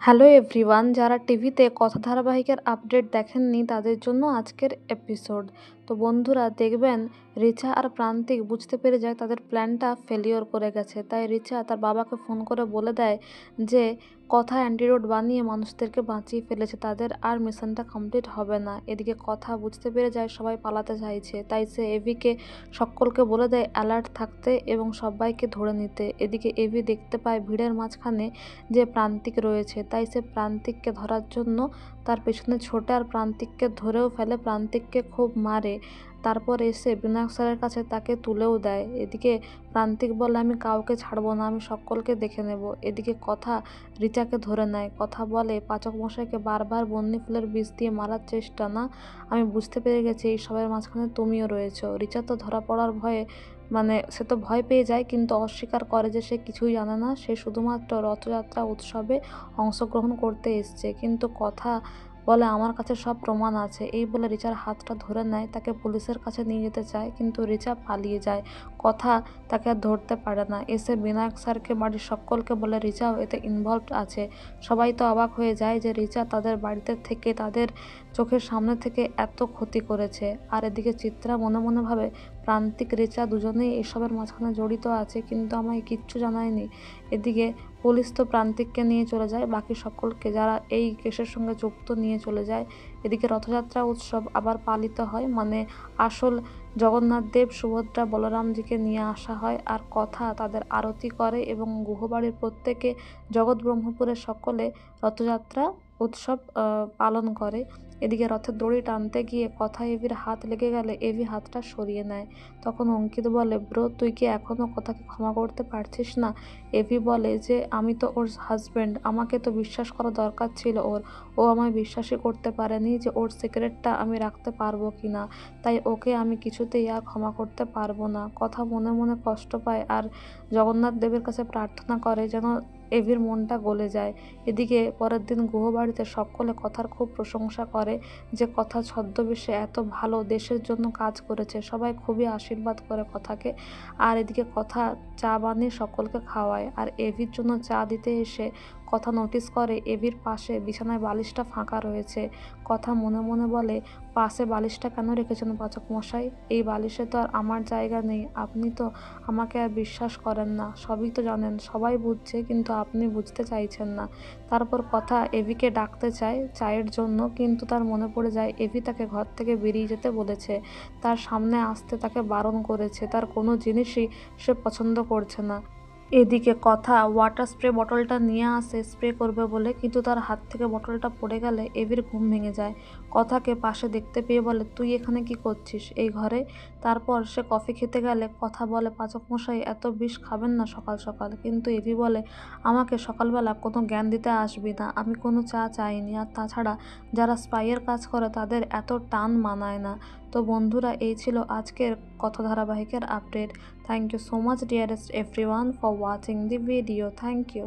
Hello everyone, যারা টিভিতে কথা ধারাবাহিকের আপডেট দেখেননি তাদের জন্য আজকের এপিসোড। তো বন্ধুরা দেখবেন রিচা আর প্রান্তিক বুঝতে পেরে যায় তাদের প্ল্যানটা ফেলিওর করে গেছে। তাই রিচা তার বাবাকে ফোন করে বলে দেয় যে কথা অ্যান্টিডোট বানিয়ে মানুষদেরকে বাঁচিয়ে ফেলেছে, তাদের আর মিশনটা কমপ্লিট হবে না। এদিকে কথা বুঝতে পেরে যায় সবাই পালাতে চাইছে, তাই সে এভিকে সকলকে বলে দেয় অ্যালার্ট থাকতে এবং সবাইকে ধরে নিতে। এদিকে এভি দেখতে পায় ভিড়ের মাঝখানে যে প্রান্তিক রয়েছে, তাই সে প্রান্তিককে ধরার জন্য তার পেছনে ছোটে আর প্রান্তিককে ধরেও ফেলে, প্রান্তিককে খুব মারে। তারপর এসে বিনায়ক স্যারের কাছে তাকে তুলেও দেয়। এদিকে প্রান্তিক বলে আমি কাউকে ছাড়বো না, আমি সকলকে দেখে নেব। এদিকে কথা রিচাকে ধরে নেয়। কথা বলে পাচক মশাইকে বারবার বন্যি ফুলের বিষ দিয়ে মারার চেষ্টা না, আমি বুঝতে পেরে গেছি এই সবের মাঝখানে তুমিও রয়েছো। রিচা তো ধরা পড়ার ভয়ে সে তো ভয় পেয়ে যায়, কিন্তু অস্বীকার করে যে সে কিছুই জানে না, সে শুধুমাত্র রথযাত্রা উৎসবে অংশগ্রহণ করতে এসছে। কিন্তু কথা বলে আমার কাছে সব প্রমাণ আছে। এই বলে রিচার হাতটা ধরে নেয়, তাকে পুলিশের কাছে নিয়ে যেতে চায়, কিন্তু রিচা পালিয়ে যায়। কথা তাকে আর ধরতে পারে না। এসে বিনায়ক স্যারকে বাড়ির সকলকে বলে রিচাও এতে ইনভলভড আছে। সবাই তো অবাক হয়ে যায় যে রিচা তাদের বাড়িতে থেকে তাদের চোখের সামনে থেকে এত ক্ষতি করেছে। আর এদিকে চিত্রা মনে মনে ভাবে প্রান্তিক রিচা দুজনেই এসবের মাঝখানে জড়িত আছে, কিন্তু আমায় কিচ্ছু জানায়নি। এদিকে পুলিশ তো প্রান্তিককে নিয়ে চলে যায়, বাকি সকলকে যারা এই কেসের সঙ্গে যুক্ত নিয়ে চলে যায়। এদিকে রথযাত্রা উৎসব আবার পালিত হয়, আসল জগন্নাথ দেব, সুভদ্রা, বলরামজিকে নিয়ে আসা হয়। আর কথা তাদের আরতি করে এবং গুহবাড়ির প্রত্যেকে জগৎ ব্রহ্মপুরের সকলে রথযাত্রা উৎসব পালন করে। এদিকে রথের দড়ি টানতে গিয়ে কথা এভির হাত লেগে গেলে এভি হাতটা সরিয়ে নেয়। তখন অঙ্কিত বলে ব্রো, তুই কি এখনও কথাকে ক্ষমা করতে পারছিস না? এভি বলে যে আমি তো ওর হাজব্যান্ড, আমাকে তো বিশ্বাস করা দরকার ছিল ওর। ও আমায় বিশ্বাসই করতে পারেনি যে ওর সিক্রেটটা আমি রাখতে পারবো কি না, তাই ওকে আমি কিছুতেই আর ক্ষমা করতে পারবো না। কথা মনে মনে কষ্ট পায় আর জগন্নাথ দেবের কাছে প্রার্থনা করে যেন এভির মনটা গলে যায়। এদিকে পরের দিন গুহবাড়িতে সকলে কথার খুব প্রশংসা করে যে কথা ছদ্মবেশে এত ভালো দেশের জন্য কাজ করেছে। সবাই খুবই আশীর্বাদ করে কথাকে। আর এদিকে কথা চা বানিয়ে সকলকে খাওয়ায়। আর এভির জন্য চা দিতে এসে কথা নোটিস করে এভির পাশে বিছানায় বালিশটা ফাঁকা রয়েছে। কথা মনে মনে বলে পাশে বালিশটা কেন রেখেছেন পাচক মশাই? এই বালিশে তো আর আমার জায়গা নেই। আপনি তো আমাকে আর বিশ্বাস করেন না, সবই তো জানেন, সবাই বুঝছে, কিন্তু আপনি বুঝতে চাইছেন না। তারপর কথা এভিকে ডাকতে চায় চায়ের জন্য, কিন্তু তার মনে পড়ে যায় এভি তাকে ঘর থেকে বেরিয়ে যেতে বলেছে, তার সামনে আসতে তাকে বারণ করেছে, তার কোনো জিনিসই সে পছন্দ করছে না। এদিকে কথা ওয়াটার স্প্রে বটলটা নিয়ে আসে স্প্রে করবে বলে, কিন্তু তার হাত থেকে বটলটা পড়ে গেলে এভির ঘুম ভেঙে যায়। কথাকে পাশে দেখতে পেয়ে বলে তুই এখানে কি করছিস এই ঘরে? তারপর সে কফি খেতে গেলে কথা বলে পাচক মশাই এত বিষ খাবেন না সকাল সকাল। কিন্তু এভি বলে আমাকে সকালবেলা কোনো জ্ঞান দিতে আসবি না, আমি কোনো চা চাইনি, আর তাছাড়া যারা স্পাইয়ের কাজ করে তাদের এত টান মানায় না। তো বন্ধুরা, এই ছিল আজকের কথা ধারাবাহিকের update. Thank you so much dearest everyone for watching the video. Thank you.